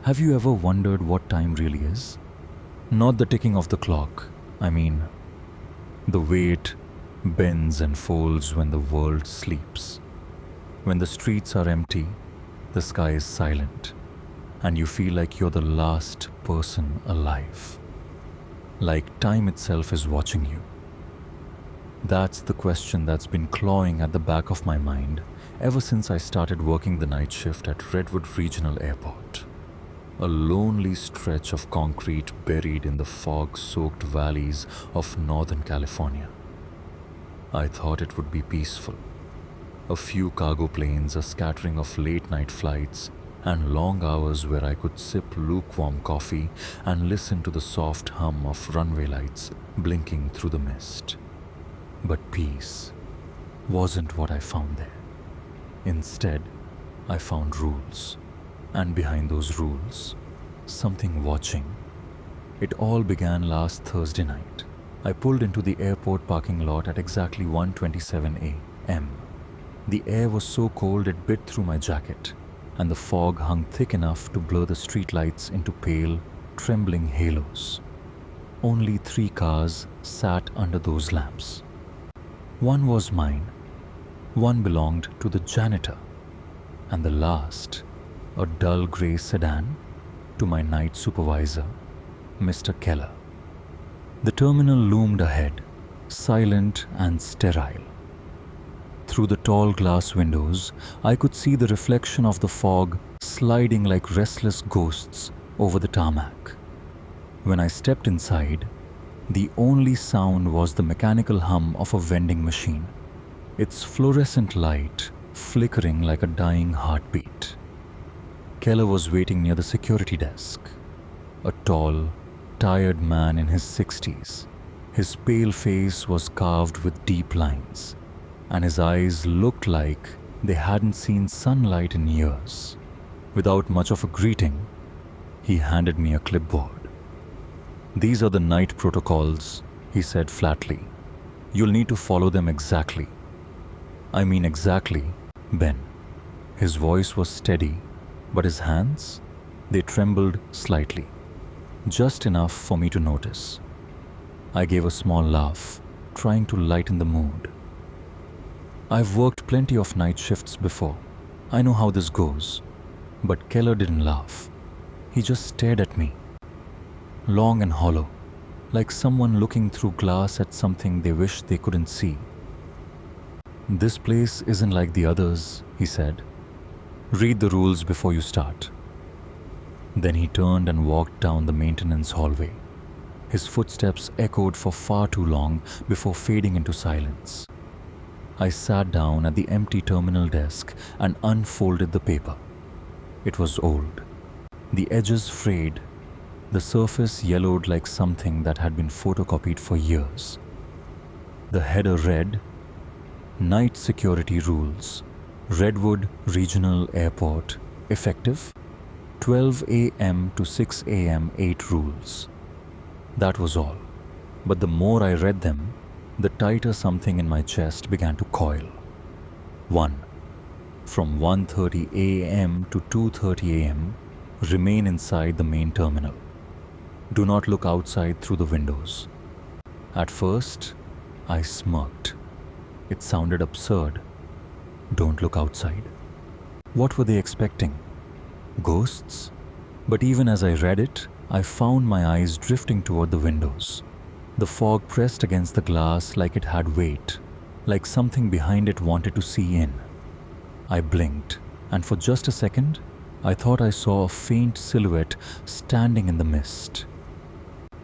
Have you ever wondered what time really is? Not the ticking of the clock, I mean, the way it bends and folds when the world sleeps. When the streets are empty, the sky is silent, and you feel like you're the last person alive. Like time itself is watching you. That's the question that's been clawing at the back of my mind ever since I started working the night shift at Redwood Regional Airport. A lonely stretch of concrete buried in the fog-soaked valleys of Northern California. I thought it would be peaceful. A few cargo planes, a scattering of late-night flights, and long hours where I could sip lukewarm coffee and listen to the soft hum of runway lights blinking through the mist. But peace wasn't what I found there. Instead, I found rules. And behind those rules, something watching. It all began last Thursday night. I pulled into the airport parking lot at exactly 1:27 a.m. The air was so cold it bit through my jacket, and the fog hung thick enough to blur the streetlights into pale, trembling halos. Only 3 cars sat under those lamps. One was mine, one belonged to the janitor, and the last, a dull grey sedan, to my night supervisor, Mr. Keller. The terminal loomed ahead, silent and sterile. Through the tall glass windows, I could see the reflection of the fog sliding like restless ghosts over the tarmac. When I stepped inside, the only sound was the mechanical hum of a vending machine, its fluorescent light flickering like a dying heartbeat. Keller was waiting near the security desk, a tall, tired man in his 60s. His pale face was carved with deep lines, and his eyes looked like they hadn't seen sunlight in years. Without much of a greeting, he handed me a clipboard. "These are the night protocols," he said flatly. "You'll need to follow them exactly." "I mean exactly, Ben." His voice was steady, but his hands, they trembled slightly, just enough for me to notice. I gave a small laugh, trying to lighten the mood. I've worked plenty of night shifts before. I know how this goes. But Keller didn't laugh. He just stared at me, long and hollow, like someone looking through glass at something they wish they couldn't see. "This place isn't like the others," he said. "Read the rules before you start." Then he turned and walked down the maintenance hallway. His footsteps echoed for far too long before fading into silence. I sat down at the empty terminal desk and unfolded the paper. It was old. The edges frayed, the surface yellowed like something that had been photocopied for years. The header read, "Night Security Rules. Redwood Regional Airport, effective 12 a.m. to 6 a.m. 8 rules." That was all. But the more I read them, the tighter something in my chest began to coil. 1. From 1:30 a.m. to 2:30 a.m., remain inside the main terminal. Do not look outside through the windows. At first, I smirked. It sounded absurd. Don't look outside. What were they expecting? Ghosts? But even as I read it, I found my eyes drifting toward the windows. The fog pressed against the glass like it had weight, like something behind it wanted to see in. I blinked, and for just a second, I thought I saw a faint silhouette standing in the mist.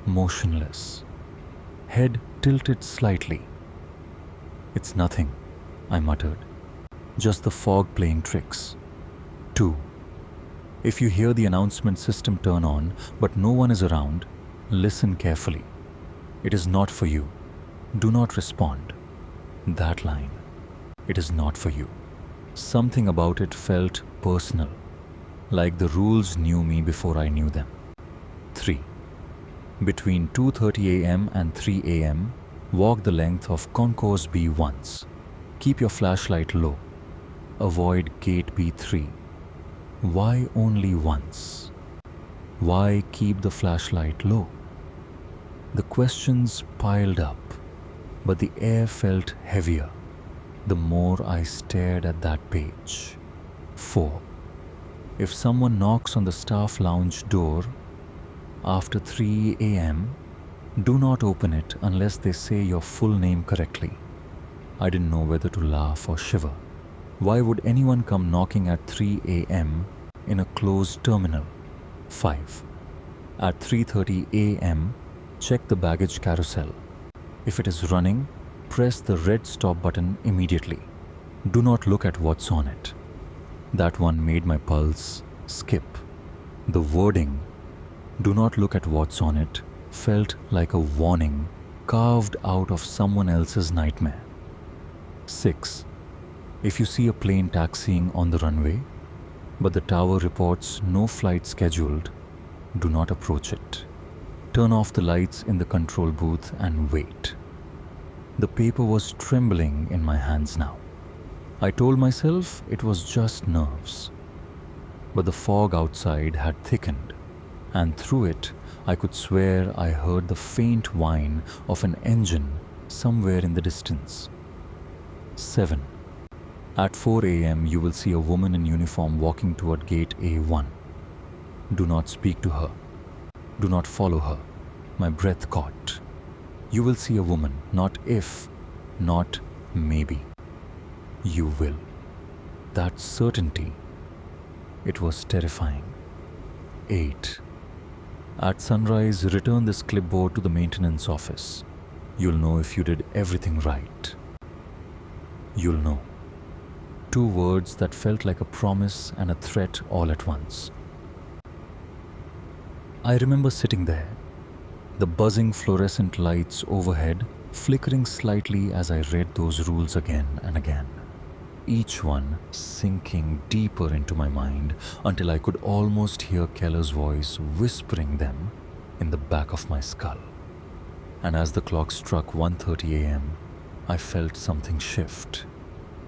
Motionless. Head tilted slightly. "It's nothing," I muttered. "Just the fog playing tricks." 2. If you hear the announcement system turn on, but no one is around, listen carefully. It is not for you. Do not respond. That line. It is not for you. Something about it felt personal, like the rules knew me before I knew them. 3. Between 2:30 a.m. and 3 a.m., walk the length of Concourse B once. Keep your flashlight low. Avoid Gate B3. Why only once? Why keep the flashlight low? The questions piled up, but the air felt heavier the more I stared at that page. 4. If someone knocks on the staff lounge door after 3 a.m., do not open it unless they say your full name correctly. I didn't know whether to laugh or shiver. Why would anyone come knocking at 3 a.m. in a closed terminal? 5. At 3:30 a.m., check the baggage carousel. If it is running, press the red stop button immediately. Do not look at what's on it. That one made my pulse skip. The wording, "Do not look at what's on it," felt like a warning carved out of someone else's nightmare. 6. If you see a plane taxiing on the runway, but the tower reports no flight scheduled, do not approach it. Turn off the lights in the control booth and wait. The paper was trembling in my hands now. I told myself it was just nerves. But the fog outside had thickened, and through it I could swear I heard the faint whine of an engine somewhere in the distance. 7. At 4 a.m. you will see a woman in uniform walking toward gate A1. Do not speak to her. Do not follow her. My breath caught. You will see a woman, not if, not maybe. You will. That certainty. It was terrifying. 8. At sunrise, return this clipboard to the maintenance office. You'll know if you did everything right. You'll know. 2 words that felt like a promise and a threat all at once. I remember sitting there, the buzzing fluorescent lights overhead flickering slightly as I read those rules again and again, each one sinking deeper into my mind until I could almost hear Keller's voice whispering them in the back of my skull. And as the clock struck 1:30 a.m., I felt something shift,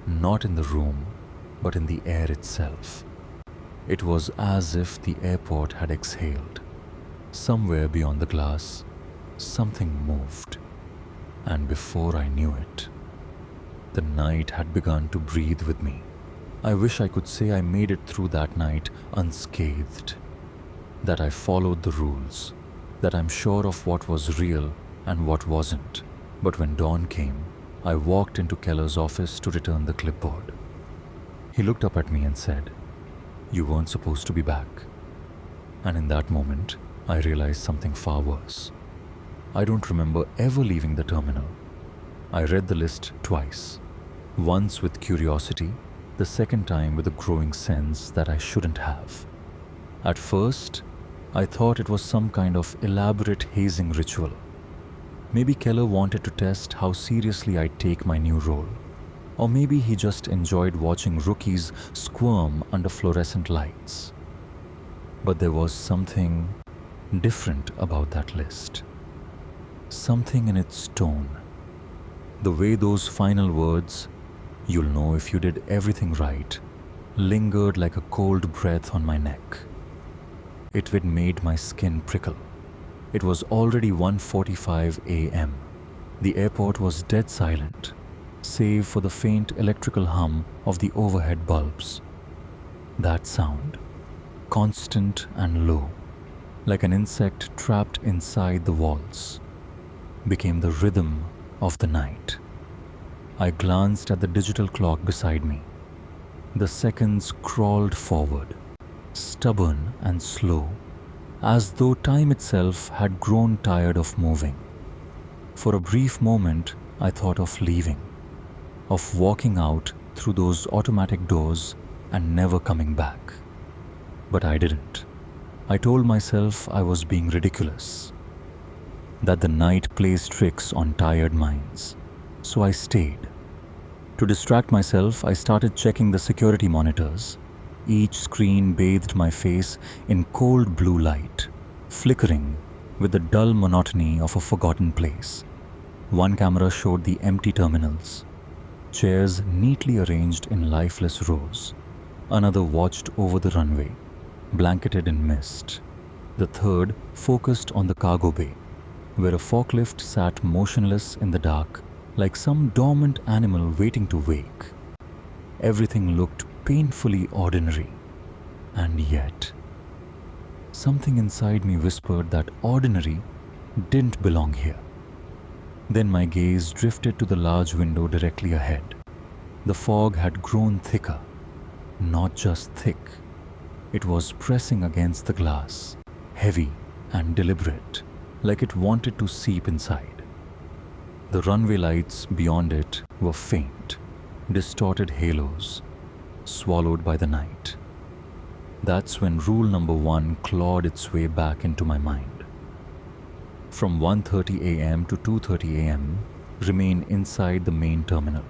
not in the room, but in the air itself. It was as if the airport had exhaled. Somewhere beyond the glass, something moved, and before I knew it, the night had begun to breathe with me. I wish I could say I made it through that night unscathed, that I followed the rules, that I'm sure of what was real and what wasn't. But when dawn came, I walked into Keller's office to return the clipboard. He looked up at me and said, "You weren't supposed to be back." And in that moment, I realized something far worse. I don't remember ever leaving the terminal. I read the list twice, once with curiosity, the second time with a growing sense that I shouldn't have. At first, I thought it was some kind of elaborate hazing ritual. Maybe Keller wanted to test how seriously I'd take my new role. Or maybe he just enjoyed watching rookies squirm under fluorescent lights. But there was something different about that list. Something in its tone. The way those final words, "You'll know if you did everything right," lingered like a cold breath on my neck. It made my skin prickle. It was already 1:45 a.m. The airport was dead silent, save for the faint electrical hum of the overhead bulbs. That sound, constant and low, like an insect trapped inside the walls, became the rhythm of the night. I glanced at the digital clock beside me. The seconds crawled forward, stubborn and slow, as though time itself had grown tired of moving. For a brief moment, I thought of leaving, of walking out through those automatic doors and never coming back. But I didn't. I told myself I was being ridiculous, that the night plays tricks on tired minds. So I stayed. To distract myself, I started checking the security monitors. Each screen bathed my face in cold blue light, flickering with the dull monotony of a forgotten place. One camera showed the empty terminals, chairs neatly arranged in lifeless rows. Another watched over the runway, blanketed in mist. The third focused on the cargo bay, where a forklift sat motionless in the dark, like some dormant animal waiting to wake. Everything looked painfully ordinary, and yet something inside me whispered that ordinary didn't belong here. Then my gaze drifted to the large window directly ahead. The fog had grown thicker, not just thick. It was pressing against the glass, heavy and deliberate, like it wanted to seep inside. The runway lights beyond it were faint, distorted halos, swallowed by the night. That's when rule number 1 clawed its way back into my mind. From 1:30 a.m. to 2:30 a.m., remain inside the main terminal.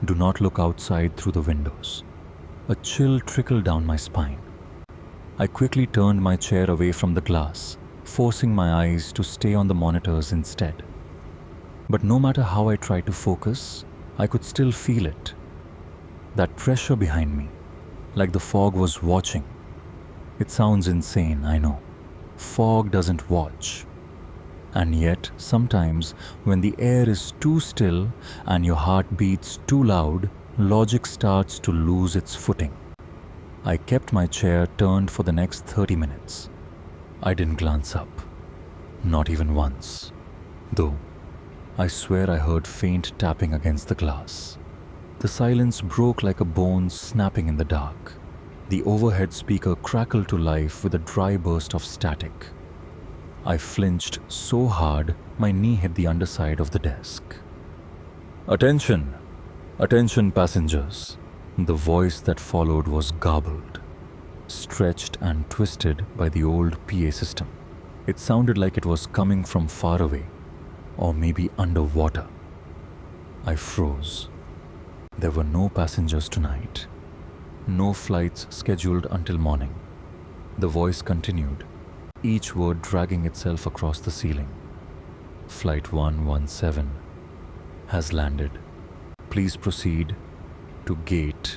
Do not look outside through the windows. A chill trickled down my spine. I quickly turned my chair away from the glass, forcing my eyes to stay on the monitors instead. But no matter how I tried to focus, I could still feel it. That pressure behind me, like the fog was watching. It sounds insane, I know. Fog doesn't watch. And yet, sometimes, when the air is too still and your heart beats too loud, logic starts to lose its footing. I kept my chair turned for the next 30 minutes. I didn't glance up. Not even once. Though, I swear I heard faint tapping against the glass. The silence broke like a bone snapping in the dark. The overhead speaker crackled to life with a dry burst of static. I flinched so hard, my knee hit the underside of the desk. "Attention! Attention, passengers!" The voice that followed was garbled, stretched and twisted by the old PA system. It sounded like it was coming from far away, or maybe underwater. I froze. There were no passengers tonight. No flights scheduled until morning. The voice continued, each word dragging itself across the ceiling. "Flight 117 has landed. Please proceed to gate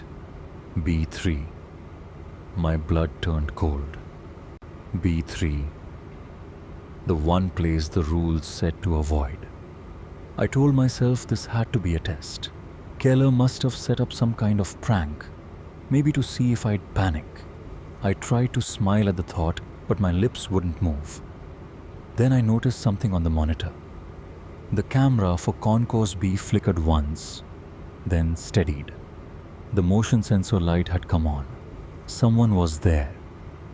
B3. My blood turned cold. B3. The one place the rules said to avoid. I told myself this had to be a test. Keller must have set up some kind of prank, maybe to see if I'd panic. I tried to smile at the thought, but my lips wouldn't move. Then I noticed something on the monitor. The camera for Concourse B flickered once, then steadied. The motion sensor light had come on. Someone was there.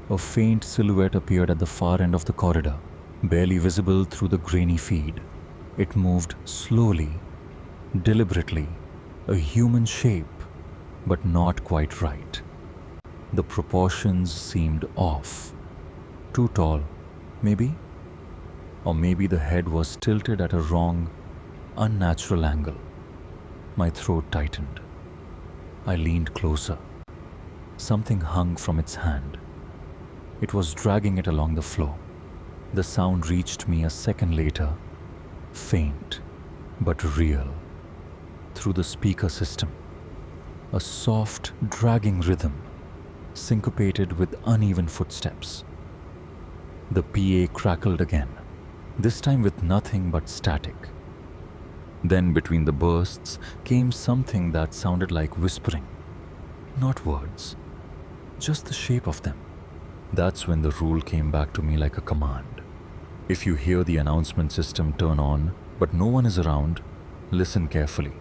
A faint silhouette appeared at the far end of the corridor, barely visible through the grainy feed. It moved slowly, deliberately, a human shape, but not quite right. The proportions seemed off. Too tall, maybe? Or maybe the head was tilted at a wrong, unnatural angle. My throat tightened. I leaned closer. Something hung from its hand. It was dragging it along the floor. The sound reached me a second later, faint but real, through the speaker system. A soft, dragging rhythm, syncopated with uneven footsteps. The PA crackled again, this time with nothing but static. Then between the bursts came something that sounded like whispering. Not words, just the shape of them. That's when the rule came back to me like a command. If you hear the announcement system turn on, but no one is around, listen carefully.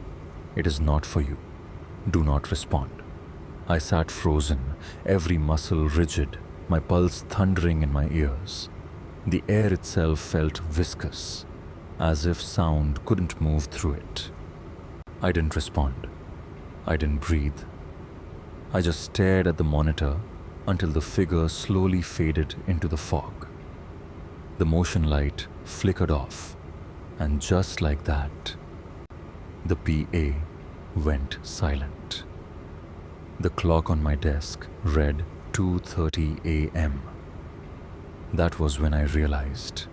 It is not for you. Do not respond. I sat frozen, every muscle rigid, my pulse thundering in my ears. The air itself felt viscous, as if sound couldn't move through it. I didn't respond. I didn't breathe. I just stared at the monitor until the figure slowly faded into the fog. The motion light flickered off, and just like that, the PA went silent. The clock on my desk read 2:30 a.m. That was when I realized.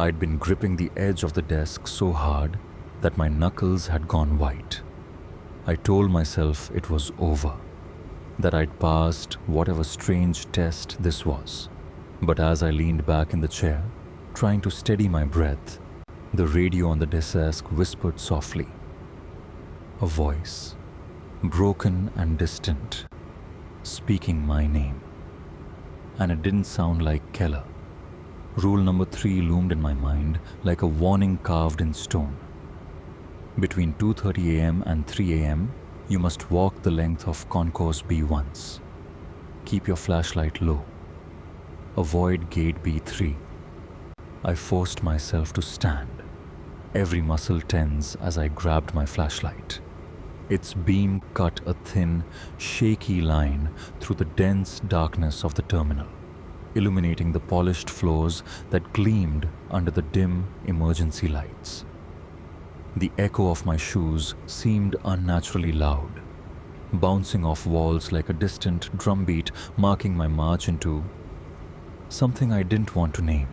I'd been gripping the edge of the desk so hard that my knuckles had gone white. I told myself it was over, that I'd passed whatever strange test this was. But as I leaned back in the chair, trying to steady my breath, the radio on the desk whispered softly. A voice, broken and distant, speaking my name. And it didn't sound like Keller. Rule number 3 loomed in my mind like a warning carved in stone. Between 2:30 a.m. and 3 a.m., you must walk the length of Concourse B once. Keep your flashlight low. Avoid gate B3. I forced myself to stand. Every muscle tense as I grabbed my flashlight. Its beam cut a thin, shaky line through the dense darkness of the terminal, illuminating the polished floors that gleamed under the dim emergency lights. The echo of my shoes seemed unnaturally loud, bouncing off walls like a distant drumbeat marking my march into something I didn't want to name.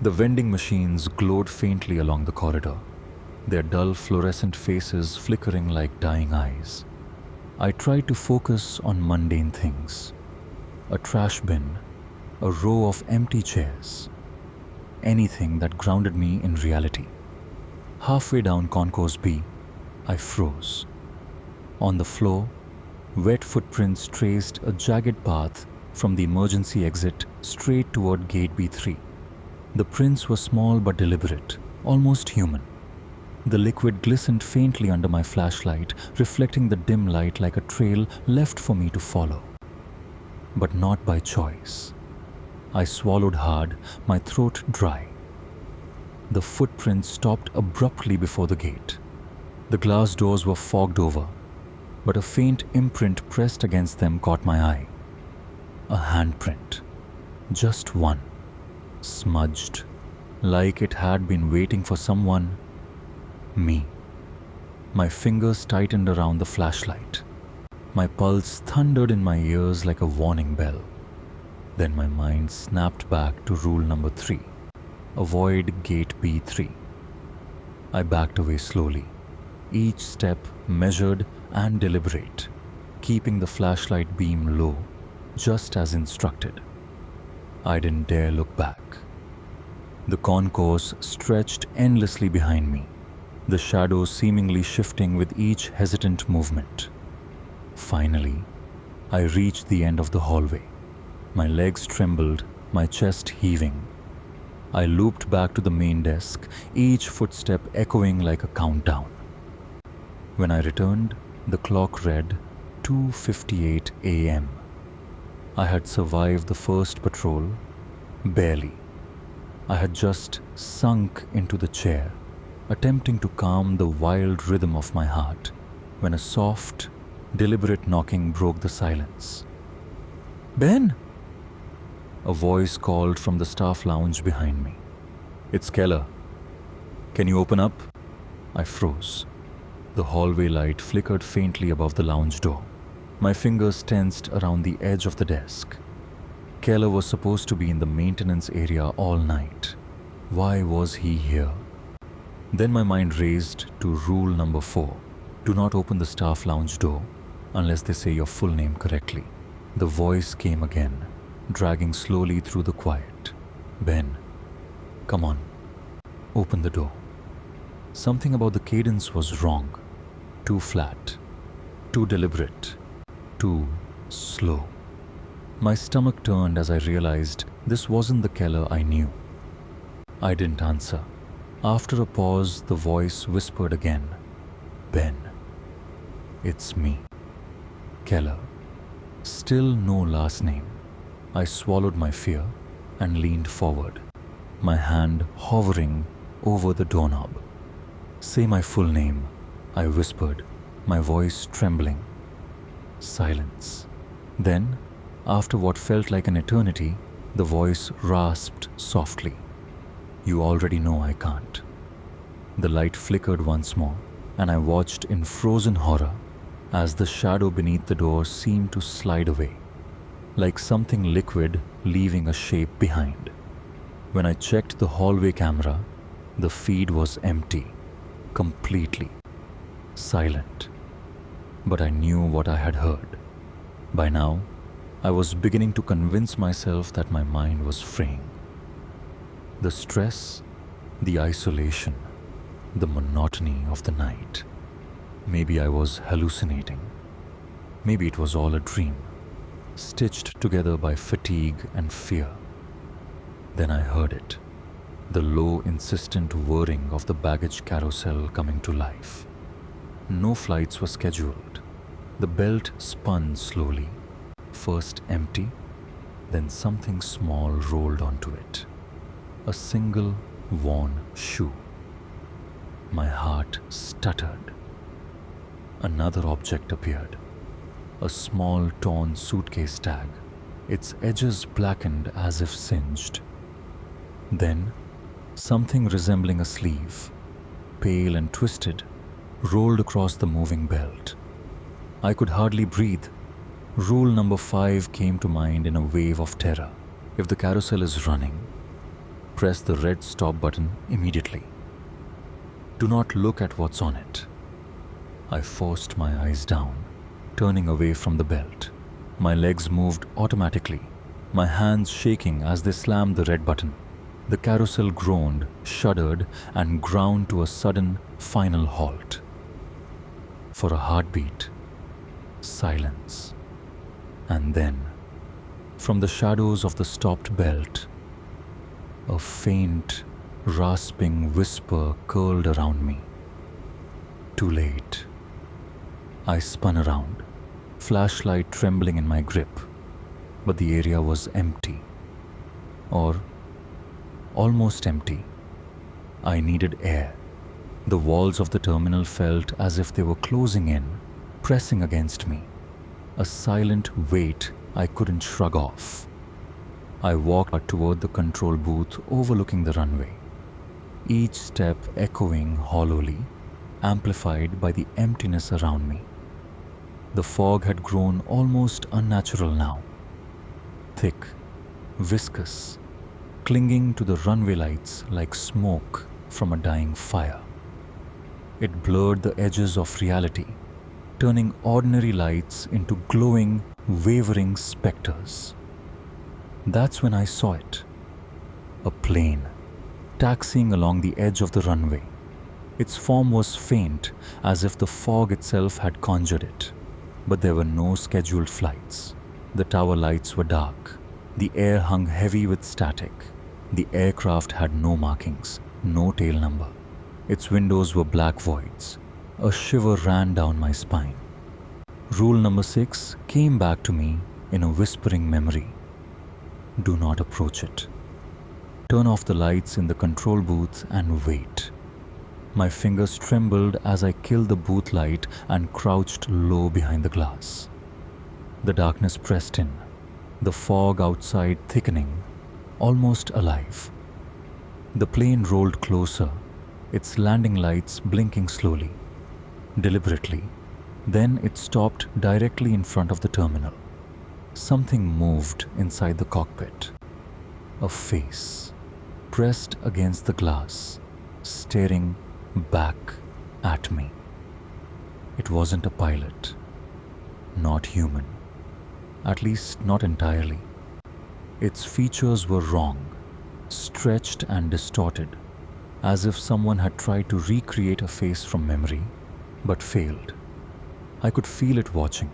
The vending machines glowed faintly along the corridor, their dull fluorescent faces flickering like dying eyes. I tried to focus on mundane things. A trash bin, a row of empty chairs. Anything that grounded me in reality. Halfway down Concourse B, I froze. On the floor, wet footprints traced a jagged path from the emergency exit straight toward gate B3. The prints were small but deliberate, almost human. The liquid glistened faintly under my flashlight, reflecting the dim light like a trail left for me to follow. But not by choice. I swallowed hard, my throat dry. The footprints stopped abruptly before the gate. The glass doors were fogged over, but a faint imprint pressed against them caught my eye. A handprint. Just one. Smudged, like it had been waiting for someone. Me. My fingers tightened around the flashlight. My pulse thundered in my ears like a warning bell. Then my mind snapped back to rule number 3. Avoid gate B3. I backed away slowly, each step measured and deliberate, keeping the flashlight beam low, just as instructed. I didn't dare look back. The concourse stretched endlessly behind me, the shadows seemingly shifting with each hesitant movement. Finally, I reached the end of the hallway. My legs trembled, my chest heaving. I looped back to the main desk, each footstep echoing like a countdown. When I returned, the clock read 2:58 a.m. I had survived the first patrol, barely. I had just sunk into the chair, attempting to calm the wild rhythm of my heart, when a soft, deliberate knocking broke the silence. "Ben!" A voice called from the staff lounge behind me. "It's Keller. Can you open up?" I froze. The hallway light flickered faintly above the lounge door. My fingers tensed around the edge of the desk. Keller was supposed to be in the maintenance area all night. Why was he here? Then my mind raced to rule number 4. Do not open the staff lounge door unless they say your full name correctly. The voice came again, dragging slowly through the quiet. "Ben, come on, open the door." Something about the cadence was wrong. Too flat, too deliberate, too slow. My stomach turned as I realized this wasn't the Keller I knew. I didn't answer. After a pause, the voice whispered again, "Ben, it's me, Keller." Still no last name. I swallowed my fear and leaned forward, my hand hovering over the doorknob. "Say my full name," I whispered, my voice trembling. Silence. Then, after what felt like an eternity, the voice rasped softly. "You already know I can't." The light flickered once more, and I watched in frozen horror as the shadow beneath the door seemed to slide away, like something liquid leaving a shape behind. When I checked the hallway camera, the feed was empty, completely silent. But I knew what I had heard. By now, I was beginning to convince myself that my mind was fraying. The stress, the isolation, the monotony of the night. Maybe I was hallucinating. Maybe it was all a dream, stitched together by fatigue and fear. Then I heard it, the low, insistent whirring of the baggage carousel coming to life. No flights were scheduled. The belt spun slowly, first empty, then something small rolled onto it. A single worn shoe. My heart stuttered. Another object appeared. A small torn suitcase tag, its edges blackened as if singed. Then, something resembling a sleeve, pale and twisted, rolled across the moving belt. I could hardly breathe. Rule number 5 came to mind in a wave of terror. If the carousel is running, press the red stop button immediately. Do not look at what's on it. I forced my eyes down, turning away from the belt. My legs moved automatically, my hands shaking as they slammed the red button. The carousel groaned, shuddered, and ground to a sudden, final halt. For a heartbeat, silence. And then, from the shadows of the stopped belt, a faint, rasping whisper curled around me. Too late. I spun around, flashlight trembling in my grip, but the area was empty. Or almost empty. I needed air. The walls of the terminal felt as if they were closing in, pressing against me. A silent weight I couldn't shrug off. I walked toward the control booth overlooking the runway, each step echoing hollowly, amplified by the emptiness around me. The fog had grown almost unnatural now. Thick, viscous, clinging to the runway lights like smoke from a dying fire. It blurred the edges of reality, turning ordinary lights into glowing, wavering specters. That's when I saw it. A plane, taxiing along the edge of the runway. Its form was faint, as if the fog itself had conjured it. But there were no scheduled flights. The tower lights were dark. The air hung heavy with static. The aircraft had no markings, no tail number. Its windows were black voids. A shiver ran down my spine. Rule number 6 came back to me in a whispering memory. Do not approach it. Turn off the lights in the control booth and wait. My fingers trembled as I killed the booth light and crouched low behind the glass. The darkness pressed in, the fog outside thickening, almost alive. The plane rolled closer, its landing lights blinking slowly, deliberately. Then it stopped directly in front of the terminal. Something moved inside the cockpit. A face, pressed against the glass, staring back at me. It wasn't a pilot. Not human. At least not entirely. Its features were wrong, stretched and distorted, as if someone had tried to recreate a face from memory, but failed. I could feel it watching,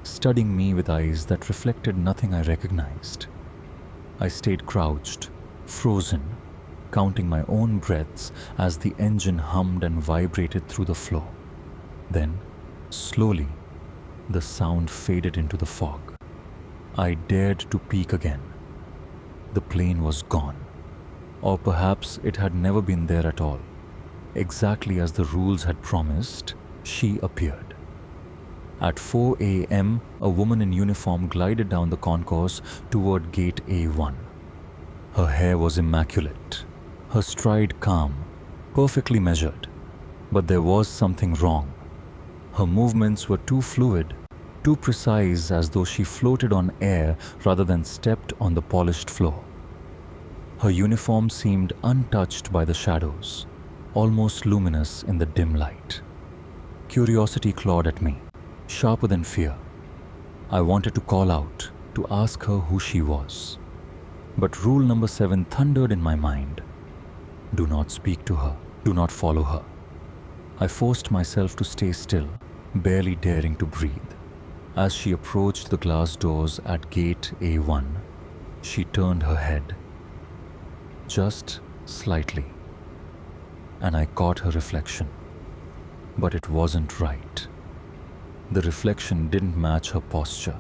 studying me with eyes that reflected nothing I recognized. I stayed crouched, frozen, counting my own breaths as the engine hummed and vibrated through the floor. Then, slowly, the sound faded into the fog. I dared to peek again. The plane was gone. Or perhaps it had never been there at all. Exactly as the rules had promised, she appeared. At 4 a.m., a woman in uniform glided down the concourse toward gate A1. Her hair was immaculate, her stride calm, perfectly measured. But there was something wrong. Her movements were too fluid, too precise, as though she floated on air rather than stepped on the polished floor. Her uniform seemed untouched by the shadows, almost luminous in the dim light. Curiosity clawed at me, sharper than fear. I wanted to call out, to ask her who she was. But rule number 7 thundered in my mind. Do not speak to her. Do not follow her. I forced myself to stay still, barely daring to breathe. As she approached the glass doors at gate A1, she turned her head. Just slightly. And I caught her reflection. But it wasn't right. The reflection didn't match her posture.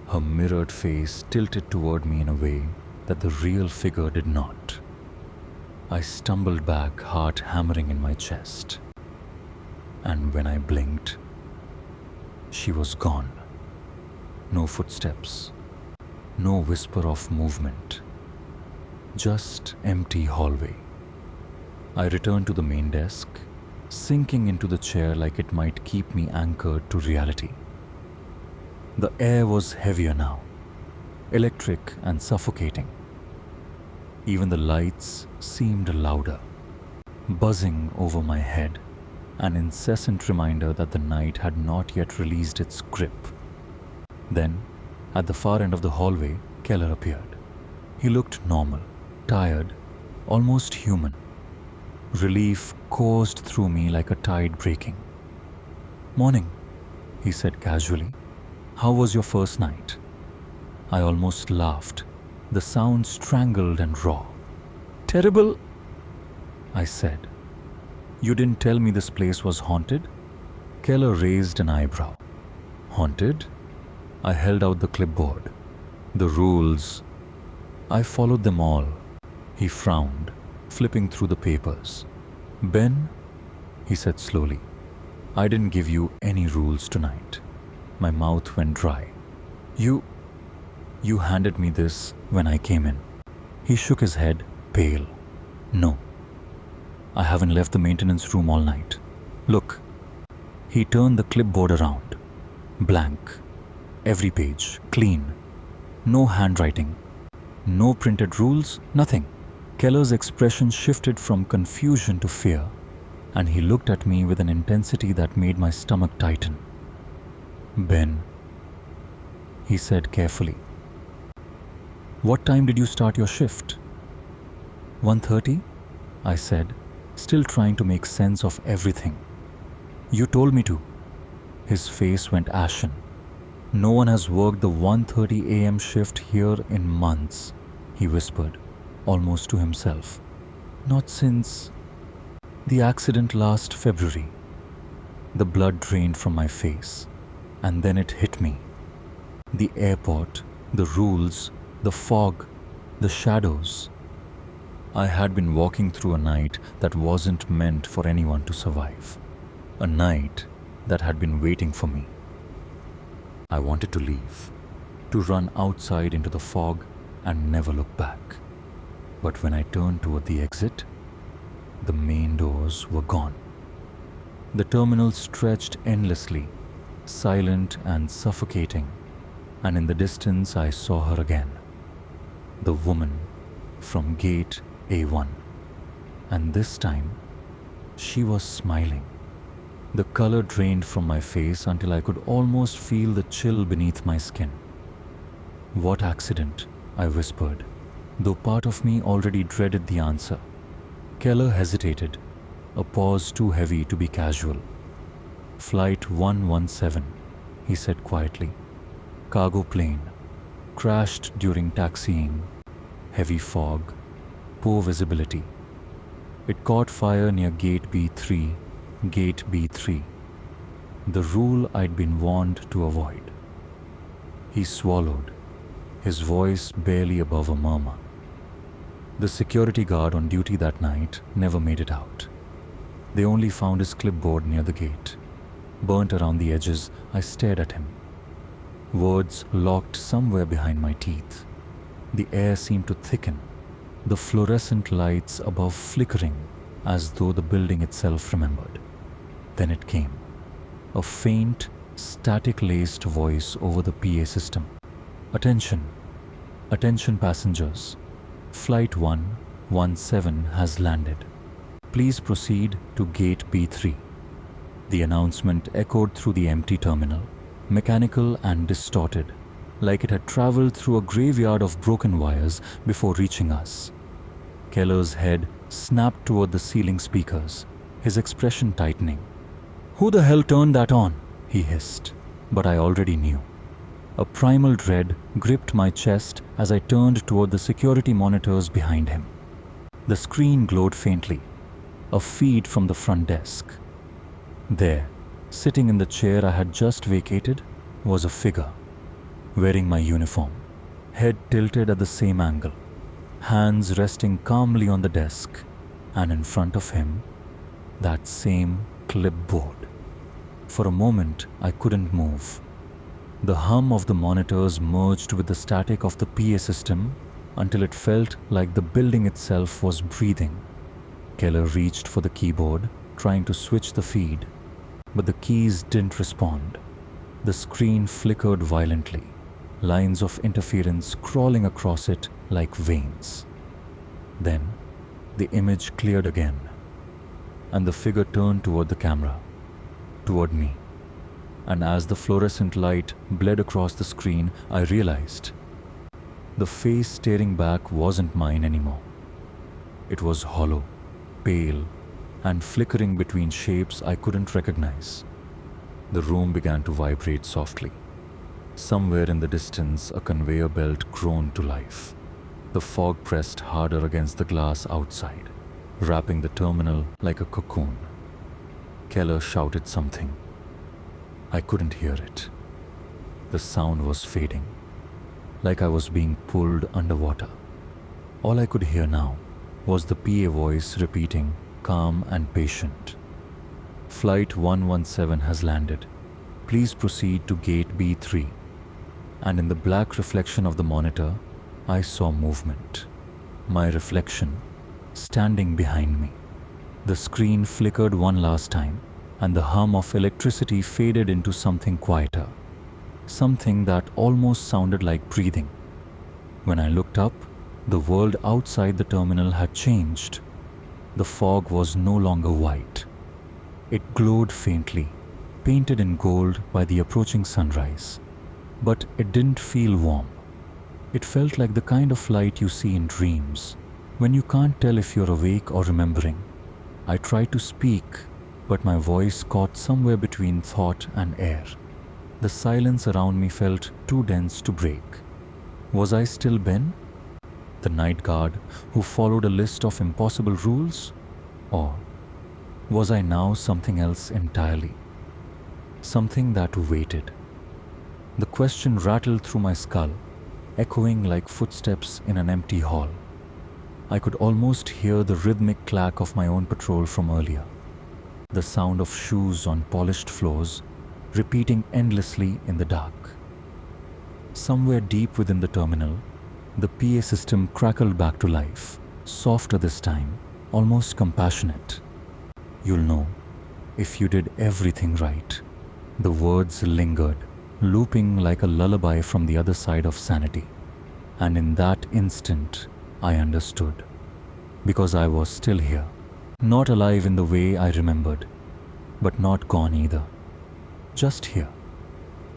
Her mirrored face tilted toward me in a way that the real figure did not. I stumbled back, heart hammering in my chest. And when I blinked, she was gone. No footsteps, no whisper of movement, just empty hallway. I returned to the main desk, sinking into the chair like it might keep me anchored to reality. The air was heavier now, electric and suffocating. Even the lights seemed louder, buzzing over my head, an incessant reminder that the night had not yet released its grip. Then, at the far end of the hallway, Keller appeared. He looked normal, tired, almost human. Relief coursed through me like a tide breaking. "Morning," he said casually. "How was your first night?" I almost laughed, the sound strangled and raw. "Terrible," I said. "You didn't tell me this place was haunted?" Keller raised an eyebrow. "Haunted?" I held out the clipboard. "The rules. I followed them all." He frowned, flipping through the papers. "Ben," he said slowly, "I didn't give you any rules tonight." My mouth went dry. You handed me this when I came in." He shook his head, pale. "No. I haven't left the maintenance room all night. Look." He turned the clipboard around. Blank. Every page, clean. No handwriting. No printed rules, nothing. Keller's expression shifted from confusion to fear, and he looked at me with an intensity that made my stomach tighten. "Ben," he said carefully, "what time did you start your shift?" 1:30, I said, still trying to make sense of everything. "You told me to." His face went ashen. "No one has worked the 1:30 a.m. shift here in months," he whispered, almost to himself. "Not since the accident last February." The blood drained from my face, and then it hit me. The airport, the rules, the fog, the shadows. I had been walking through a night that wasn't meant for anyone to survive. A night that had been waiting for me. I wanted to leave, to run outside into the fog and never look back. But when I turned toward the exit, the main doors were gone. The terminal stretched endlessly, silent and suffocating, and in the distance I saw her again. The woman from gate A1. And this time, she was smiling. The color drained from my face until I could almost feel the chill beneath my skin. "What accident?" I whispered, though part of me already dreaded the answer. Keller hesitated, a pause too heavy to be casual. "Flight 117, he said quietly. "Cargo plane. Crashed during taxiing. Heavy fog. Poor visibility. It caught fire near gate B3. Gate B3. The rule I'd been warned to avoid." He swallowed, his voice barely above a murmur. The security guard on duty that night never made it out. They only found his clipboard near the gate. Burnt around the edges, I stared at him. Words locked somewhere behind my teeth. The air seemed to thicken, the fluorescent lights above flickering as though the building itself remembered. Then it came, a faint, static-laced voice over the PA system. "Attention! Attention passengers! Flight 117 has landed. Please proceed to gate B3. The announcement echoed through the empty terminal, mechanical and distorted, like it had traveled through a graveyard of broken wires before reaching us. Keller's head snapped toward the ceiling speakers, his expression tightening. "Who the hell turned that on?" he hissed, but I already knew. A primal dread gripped my chest as I turned toward the security monitors behind him. The screen glowed faintly, a feed from the front desk. There, sitting in the chair I had just vacated, was a figure, wearing my uniform, head tilted at the same angle, hands resting calmly on the desk, and in front of him, that same clipboard. For a moment, I couldn't move. The hum of the monitors merged with the static of the PA system until it felt like the building itself was breathing. Keller reached for the keyboard, trying to switch the feed, but the keys didn't respond. The screen flickered violently, lines of interference crawling across it like veins. Then, the image cleared again, and the figure turned toward the camera, toward me. And as the fluorescent light bled across the screen, I realized the face staring back wasn't mine anymore. It was hollow, pale, and flickering between shapes I couldn't recognize. The room began to vibrate softly. Somewhere in the distance, a conveyor belt groaned to life. The fog pressed harder against the glass outside, wrapping the terminal like a cocoon. Keller shouted something. I couldn't hear it. The sound was fading, like I was being pulled underwater. All I could hear now was the PA voice repeating, calm and patient. "Flight 117 has landed. Please proceed to gate B3. And in the black reflection of the monitor, I saw movement. My reflection, standing behind me. The screen flickered one last time, and the hum of electricity faded into something quieter, something that almost sounded like breathing. When I looked up, the world outside the terminal had changed. The fog was no longer white. It glowed faintly, painted in gold by the approaching sunrise. But it didn't feel warm. It felt like the kind of light you see in dreams, when you can't tell if you're awake or remembering. I tried to speak, but my voice caught somewhere between thought and air. The silence around me felt too dense to break. Was I still Ben, the night guard who followed a list of impossible rules? Or was I now something else entirely? Something that waited. The question rattled through my skull, echoing like footsteps in an empty hall. I could almost hear the rhythmic clack of my own patrol from earlier, the sound of shoes on polished floors, repeating endlessly in the dark. Somewhere deep within the terminal, the PA system crackled back to life, softer this time, almost compassionate. "You'll know if you did everything right." The words lingered, looping like a lullaby from the other side of sanity. And in that instant, I understood. Because I was still here, not alive in the way I remembered, but not gone either. Just here,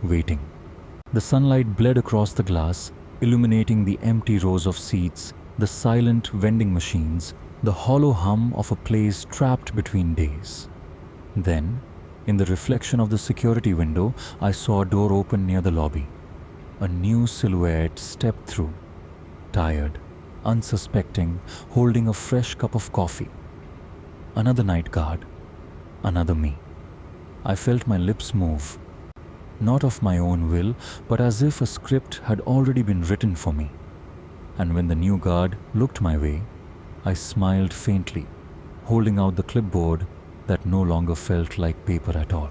waiting. The sunlight bled across the glass, illuminating the empty rows of seats, the silent vending machines, the hollow hum of a place trapped between days. Then, in the reflection of the security window, I saw a door open near the lobby. A new silhouette stepped through, tired, unsuspecting, holding a fresh cup of coffee. Another night guard, another me. I felt my lips move, not of my own will, but as if a script had already been written for me. And when the new guard looked my way, I smiled faintly, holding out the clipboard that no longer felt like paper at all.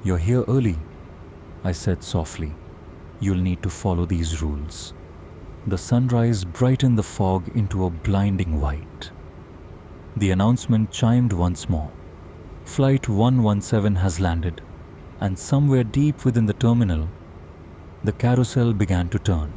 "You're here early," I said softly. "You'll need to follow these rules." The sunrise brightened the fog into a blinding white. The announcement chimed once more. "Flight 117 has landed," and somewhere deep within the terminal, the carousel began to turn.